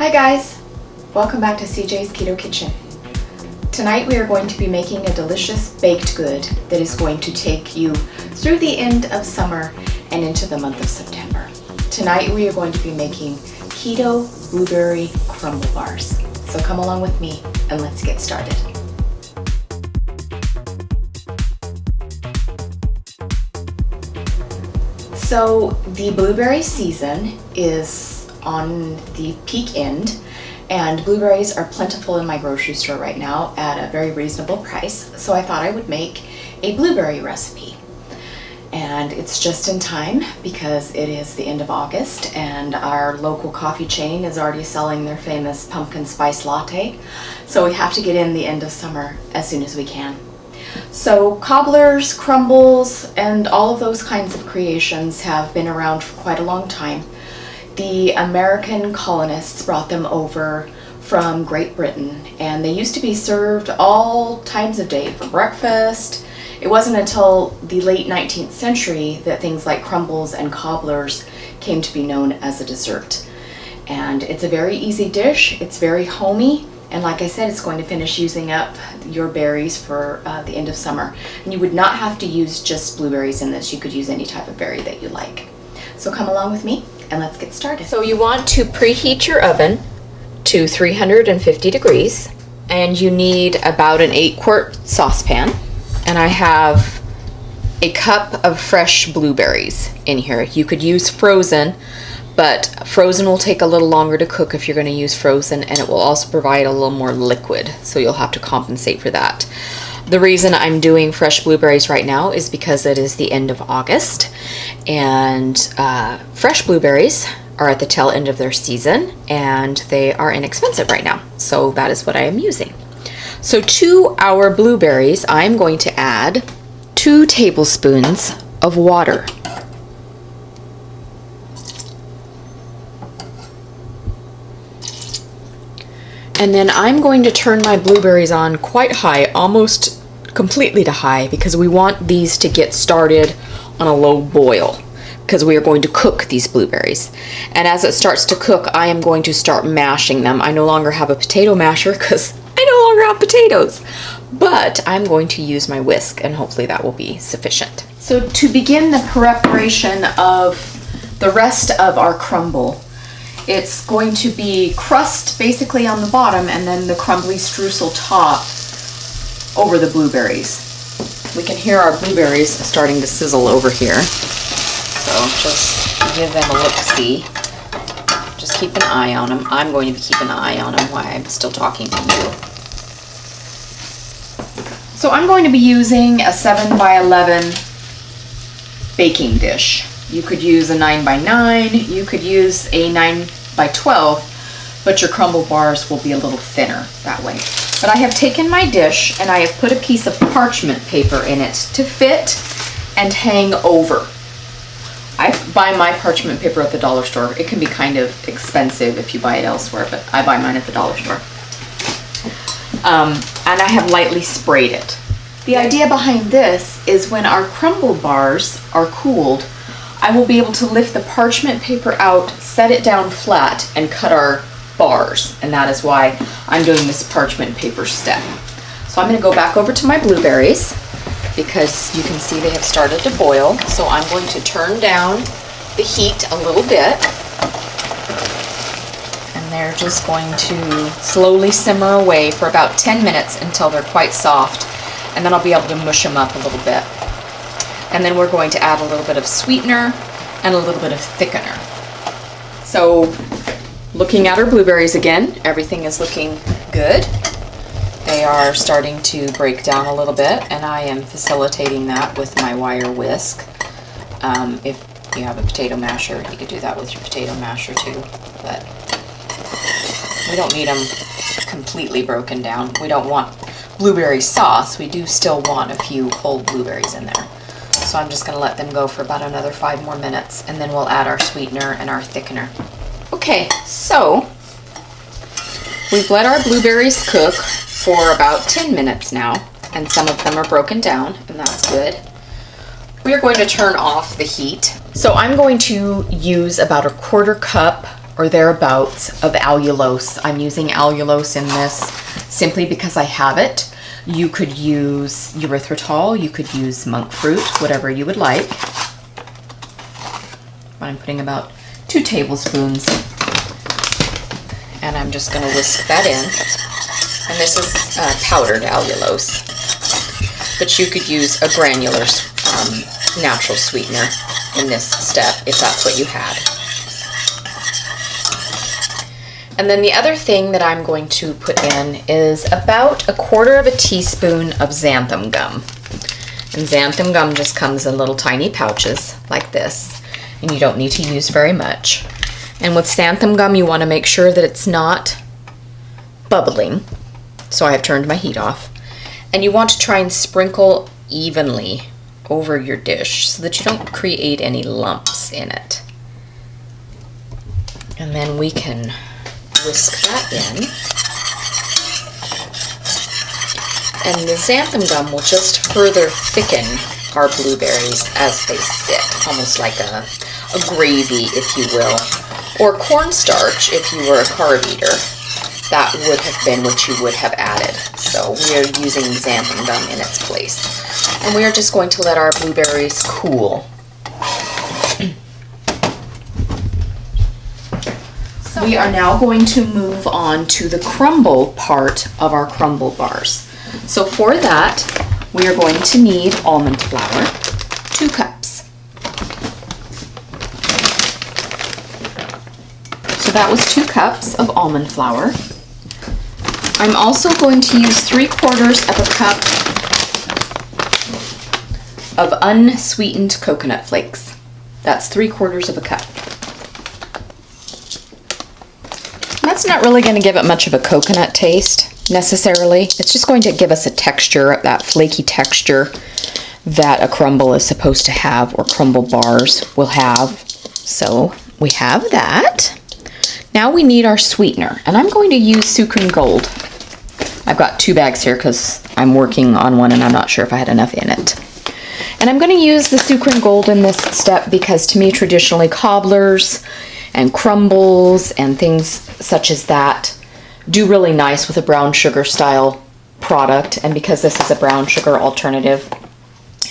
Hi guys, welcome back to CJ's Keto Kitchen. Tonight we are going to be making a delicious baked good that is going to take you through the end of summer and into the month of September. Tonight we are going to be making Keto Blueberry Crumble bars. So come along with me and let's get started. So the blueberry season is on the peak end, and blueberries are plentiful in my grocery store right now at a very reasonable price. So I thought I would make a blueberry recipe. And it's just in time because it is the end of August and our local coffee chain is already selling their famous pumpkin spice latte. So we have to get in the end of summer as soon as we can. So cobblers, crumbles, and all of those kinds of creations have been around for quite a long time. The American colonists brought them over from Great Britain, and they used to be served all times of day for breakfast. It wasn't until the late 19th century that things like crumbles and cobblers came to be known as a dessert. And it's a very easy dish, it's very homey, and like I said, it's going to finish using up your berries for the end of summer. And you would not have to use just blueberries in this, you could use any type of berry that you like. So come along with me and let's get started. So you want to preheat your oven to 350 degrees, and you need about an 8-quart saucepan. And I have a cup of fresh blueberries in here. You could use frozen, but frozen will take a little longer to cook if you're going to use frozen, and it will also provide a little more liquid, so you'll have to compensate for that. The reason I'm doing fresh blueberries right now is because it is the end of August, and fresh blueberries are at the tail end of their season, and they are inexpensive right now, so that is what I am using. So to our blueberries, I'm going to add 2 tablespoons of water. And then I'm going to turn my blueberries on quite high, almost completely to high, because we want these to get started on a low boil, because we are going to cook these blueberries. And as it starts to cook, I am going to start mashing them. I no longer have a potato masher because I no longer have potatoes, but I'm going to use my whisk, and hopefully that will be sufficient. So to begin the preparation of the rest of our crumble, it's going to be crust basically on the bottom and then the crumbly streusel top over the blueberries. We can hear our blueberries starting to sizzle over here. So just give them a look-see. Just keep an eye on them. I'm going to be keeping an eye on them while I'm still talking to you. So I'm going to be using a 7 by 11 baking dish. You could use a 9 by 9, you could use a 9 by 12, but your crumble bars will be a little thinner that way. But I have taken my dish and I have put a piece of parchment paper in it to fit and hang over. I buy my parchment paper at the dollar store. It can be kind of expensive if you buy it elsewhere, but I buy mine at the dollar store. And I have lightly sprayed it. The idea behind this is when our crumble bars are cooled, I will be able to lift the parchment paper out, set it down flat, and cut our bars. And that is why I'm doing this parchment paper step. So I'm going to go back over to my blueberries because you can see they have started to boil. So I'm going to turn down the heat a little bit. And they're just going to slowly simmer away for about 10 minutes until they're quite soft. And then I'll be able to mush them up a little bit. And then we're going to add a little bit of sweetener and a little bit of thickener. So looking at our blueberries again, everything is looking good. They are starting to break down a little bit, and I am facilitating that with my wire whisk. If you have a potato masher, you could do that with your potato masher too, but we don't need them completely broken down. We don't want blueberry sauce. We do still want a few whole blueberries in there. So I'm just going to let them go for about another 5 more minutes, and then we'll add our sweetener and our thickener. Okay, so we've let our blueberries cook for about 10 minutes now, and some of them are broken down, and that's good. We are going to turn off the heat. So I'm going to use about a 1/4 cup or thereabouts of allulose. I'm using allulose in this simply because I have it. You could use erythritol, you could use monk fruit, whatever you would like. I'm putting about 2 tablespoons, and I'm just going to whisk that in. And this is powdered allulose, but you could use a granular natural sweetener in this step if that's what you had. And then the other thing that I'm going to put in is about 1/4 teaspoon of xanthan gum. And xanthan gum just comes in little tiny pouches like this, and you don't need to use very much. And with xanthan gum, you want to make sure that it's not bubbling. So I have turned my heat off. And you want to try and sprinkle evenly over your dish so that you don't create any lumps in it. And then we can whisk that in. And the xanthan gum will just further thicken our blueberries as they sit, almost like a gravy, if you will, or cornstarch if you were a carb eater. That would have been what you would have added. So we are using xanthan gum in its place. And we are just going to let our blueberries cool. We are now going to move on to the crumble part of our crumble bars. So for that, we are going to need almond flour, 2 cups. So that was 2 cups of almond flour. I'm also going to use 3/4 cup of unsweetened coconut flakes. That's 3/4 cup. That's not really going to give it much of a coconut taste necessarily. It's just going to give us a texture, that flaky texture that a crumble is supposed to have, or crumble bars will have. So we have that. Now we need our sweetener, and I'm going to use Sucrem Gold. I've got 2 bags here because I'm working on one and I'm not sure if I had enough in it. And I'm going to use the Sucrem Gold in this step because to me traditionally cobblers and crumbles and things such as that do really nice with a brown sugar style product, and because this is a brown sugar alternative,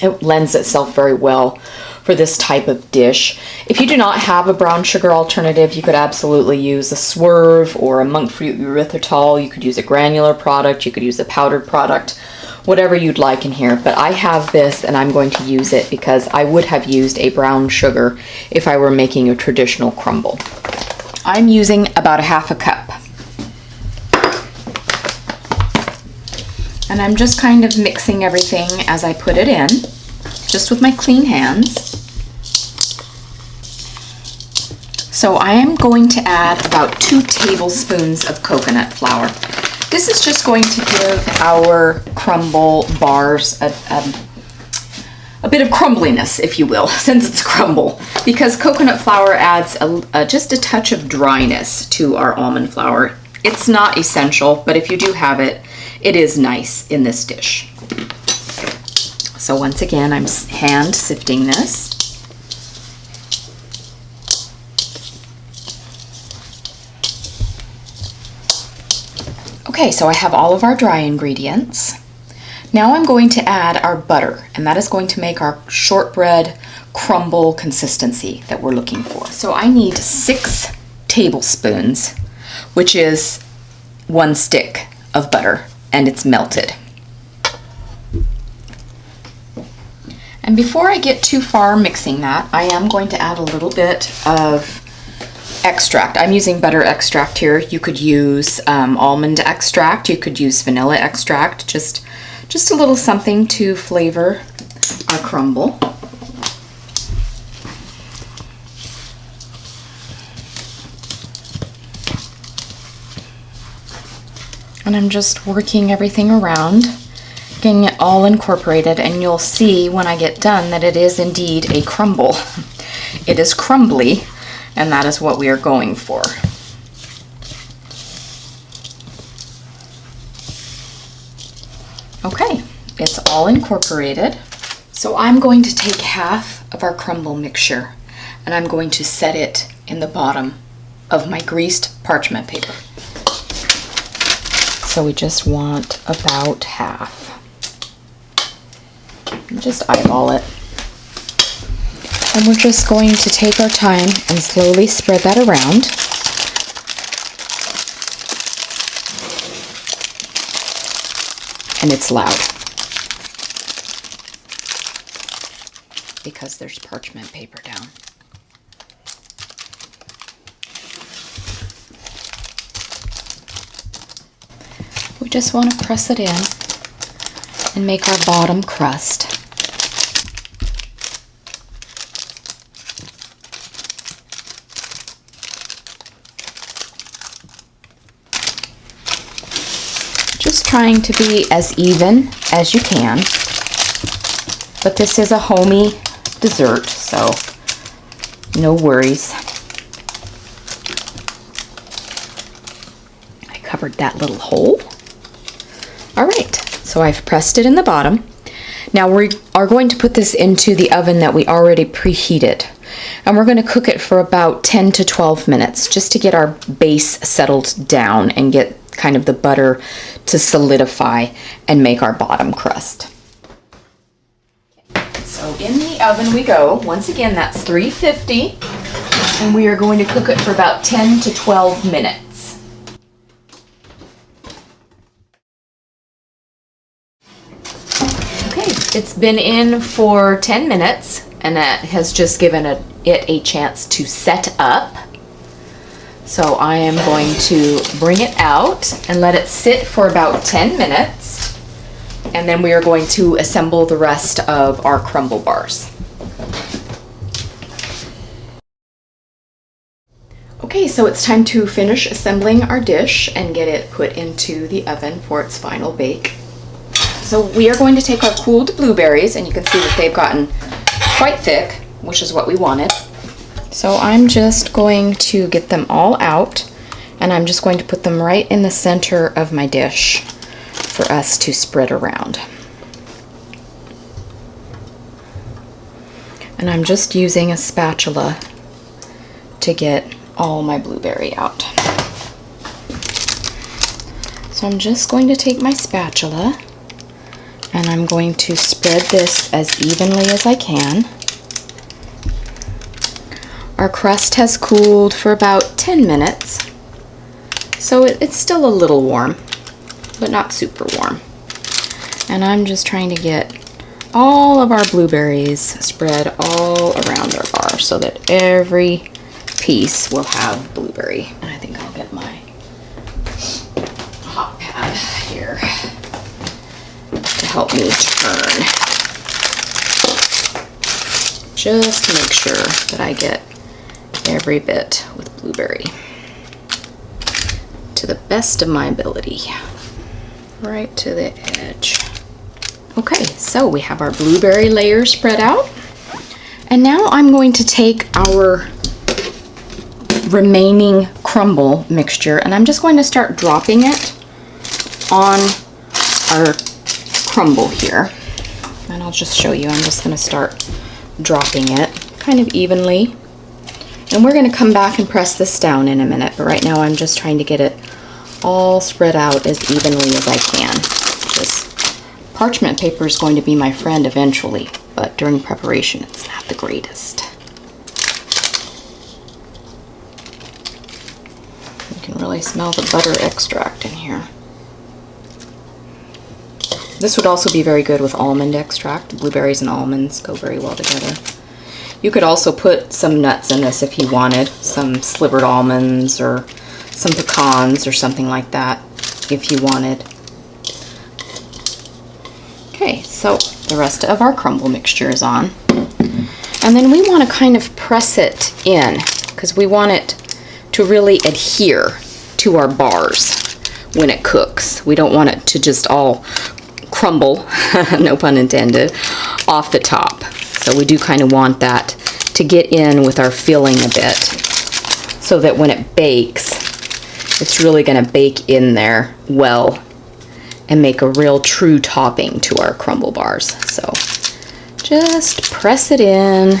it lends itself very well for this type of dish. If you do not have a brown sugar alternative, you could absolutely use a swerve or a monk fruit erythritol. You could use a granular product, you could use a powdered product, whatever you'd like in here. But I have this and I'm going to use it because I would have used a brown sugar if I were making a traditional crumble. I'm using about 1/2 cup. And I'm just kind of mixing everything as I put it in, just with my clean hands. So I am going to add about 2 tablespoons of coconut flour. This is just going to give our crumble bars a bit of crumbliness, if you will, since it's crumble, because coconut flour adds just a touch of dryness to our almond flour. It's not essential, but if you do have it, it is nice in this dish. So once again, I'm hand sifting this. Okay, so I have all of our dry ingredients. Now I'm going to add our butter, and that is going to make our shortbread crumble consistency that we're looking for. So I need 6 tablespoons, which is 1 stick of butter, and it's melted. And before I get too far mixing that, I am going to add a little bit of extract. I'm using butter extract here. You could use almond extract, you could use vanilla extract, just a little something to flavor our crumble. And I'm just working everything around, getting it all incorporated, and you'll see when I get done that it is indeed a crumble. It is crumbly, and that is what we are going for. Okay, it's all incorporated. So I'm going to take half of our crumble mixture and I'm going to set it in the bottom of my greased parchment paper. So we just want about half. Just eyeball it. And we're just going to take our time and slowly spread that around. And it's loud because there's parchment paper down. We just want to press it in and make our bottom crust. Just trying to be as even as you can, but this is a homey dessert, so no worries. I covered that little hole. All right, so I've pressed it in the bottom. Now we are going to put this into the oven that we already preheated, and we're going to cook it for about 10 to 12 minutes just to get our base settled down and get kind of the butter to solidify and make our bottom crust. So in the oven we go. Once again, that's 350, and we are going to cook it for about 10 to 12 minutes. Okay, it's been in for 10 minutes, and that has just given it a chance to set up. So I am going to bring it out and let it sit for about 10 minutes. And then we are going to assemble the rest of our crumble bars. Okay, so it's time to finish assembling our dish and get it put into the oven for its final bake. So we are going to take our cooled blueberries, and you can see that they've gotten quite thick, which is what we wanted. So I'm just going to get them all out, and I'm just going to put them right in the center of my dish for us to spread around. And I'm just using a spatula to get all my blueberry out. So I'm just going to take my spatula and I'm going to spread this as evenly as I can. Our crust has cooled for about 10 minutes, so it's still a little warm, but not super warm. And I'm just trying to get all of our blueberries spread all around our bar so that every piece will have blueberry. And I think I'll get my hot pad here to help me turn. Just to make sure that I get every bit with blueberry to the best of my ability, right to the edge. Okay, so we have our blueberry layer spread out, and now I'm going to take our remaining crumble mixture and I'm just going to start dropping it on our crumble here, and I'll just show you. I'm just going to start dropping it kind of evenly. And we're going to come back and press this down in a minute, but right now I'm just trying to get it all spread out as evenly as I can. This parchment paper is going to be my friend eventually, but during preparation it's not the greatest. You can really smell the butter extract in here. This would also be very good with almond extract. Blueberries and almonds go very well together. You could also put some nuts in this if you wanted, some slivered almonds or some pecans or something like that if you wanted. Okay, so the rest of our crumble mixture is on. And then we want to kind of press it in because we want it to really adhere to our bars when it cooks. We don't want it to just all crumble, no pun intended, off the top. So we do kind of want that to get in with our filling a bit so that when it bakes, it's really going to bake in there well and make a real true topping to our crumble bars. So just press it in.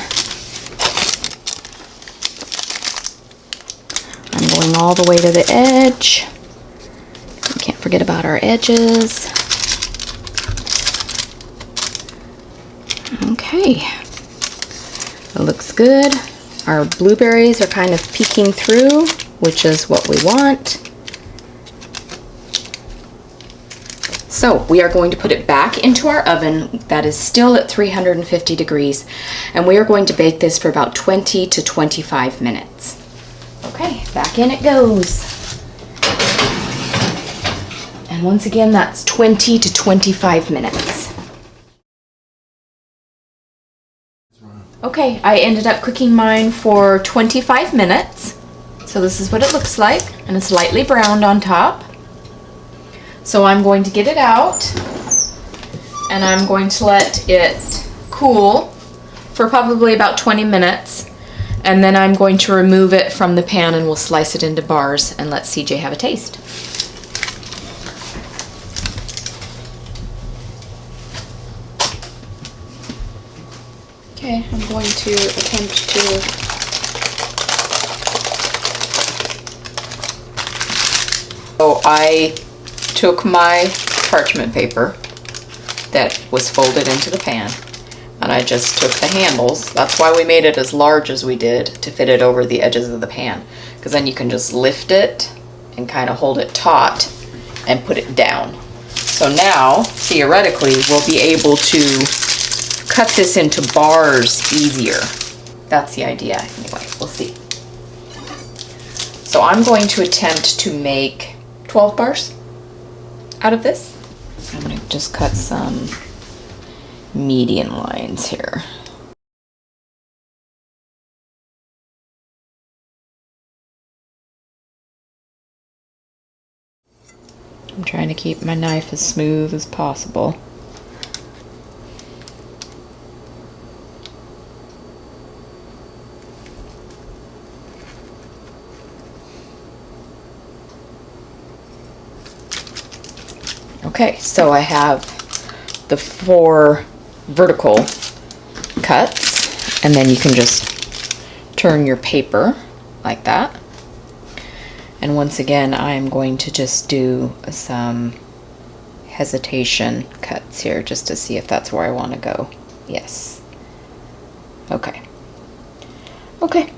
I'm Going all the way to the edge. We can't forget about our edges. Okay, it looks good. Our blueberries are kind of peeking through, which is what we want. So we are going to put it back into our oven that is still at 350 degrees, and we are going to bake this for about 20 to 25 minutes. Okay, back in it goes. And once again, that's 20 to 25 minutes. Okay, I ended up cooking mine for 25 minutes. So this is what it looks like, and it's lightly browned on top. So I'm going to get it out, and I'm going to let it cool for probably about 20 minutes, and then I'm going to remove it from the pan and we'll slice it into bars and let CJ have a taste. Okay, I'm going to attempt to I took my parchment paper that was folded into the pan, and I just took the handles. That's why we made it as large as we did, to fit it over the edges of the pan, because then you can just lift it and kind of hold it taut and put it down. So now, theoretically, we'll be able to cut this into bars easier. That's the idea. Anyway, we'll see. So I'm going to attempt to make 12 bars out of this. I'm going to just cut some median lines here. I'm trying to keep my knife as smooth as possible. Okay, so I have the 4 vertical cuts, and then you can just turn your paper like that. And once again, I'm going to just do some hesitation cuts here just to see if that's where I want to go. Yes. Okay. Okay.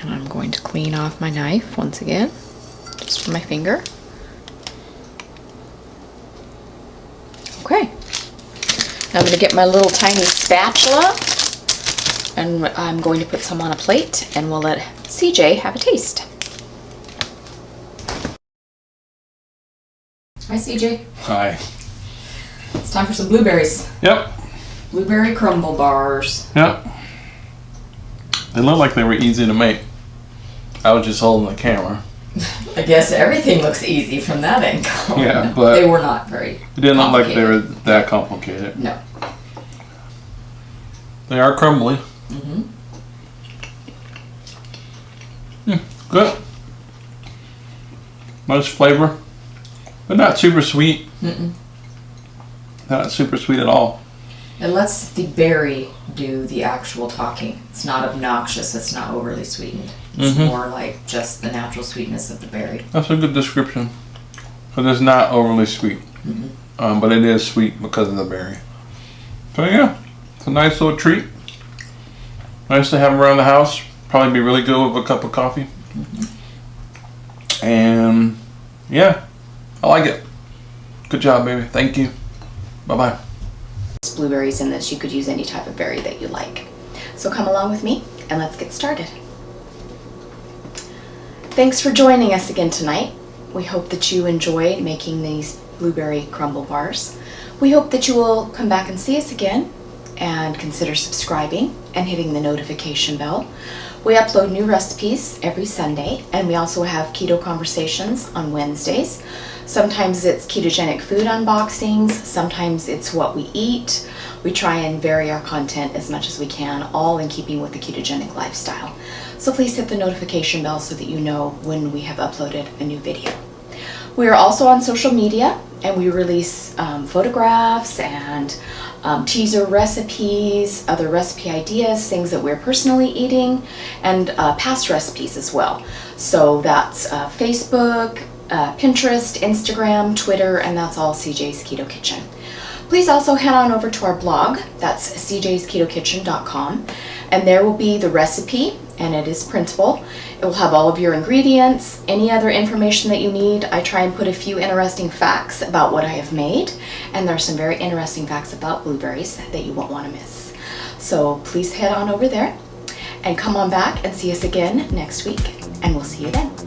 And I'm going to clean off my knife once again, just for my finger. Okay. Now I'm going to get my little tiny spatula, and I'm going to put some on a plate, and we'll let CJ have a taste. Hi, CJ. Hi. It's time for some blueberries. Yep. Blueberry crumble bars. Yep. They look like they were easy to make. I was just holding the camera. I guess everything looks easy from that angle. Yeah, but they were not very it didn't look like they were that complicated. No. They are crumbly. Mm-hmm. Good. Nice flavor, but not super sweet. Mm-mm. Not super sweet at all. It lets the berry do the actual talking. It's not obnoxious. It's not overly sweetened. It's more like just the natural sweetness of the berry. That's a good description. But it's not overly sweet. But it is sweet because of the berry. So yeah, it's a nice little treat. Nice to have around the house. Probably be really good with a cup of coffee. And yeah, I like it. Good job, baby. Thank you. Bye-bye. Blueberries in this. You could use any type of berry that you like. So come along with me and let's get started. Thanks for joining us again tonight. We hope that you enjoyed making these blueberry crumble bars. We hope that you will come back and see us again and consider subscribing and hitting the notification bell. We upload new recipes every Sunday, and we also have keto conversations on Wednesdays. Sometimes it's ketogenic food unboxings, sometimes it's what we eat. We try and vary our content as much as we can, all in keeping with the ketogenic lifestyle. So please hit the notification bell so that you know when we have uploaded a new video. We are also on social media. and we release photographs and teaser recipes, other recipe ideas, things that we're personally eating, and past recipes as well. So that's Facebook, Pinterest, Instagram, Twitter, and that's all CJ's Keto Kitchen. Please also head on over to our blog, that's cjsketokitchen.com, and there will be the recipe, and it is printable. It will have all of your ingredients, any other information that you need. I try and put a few interesting facts about what I have made, and there are some very interesting facts about blueberries that you won't want to miss. So please head on over there and come on back and see us again next week, and we'll see you then.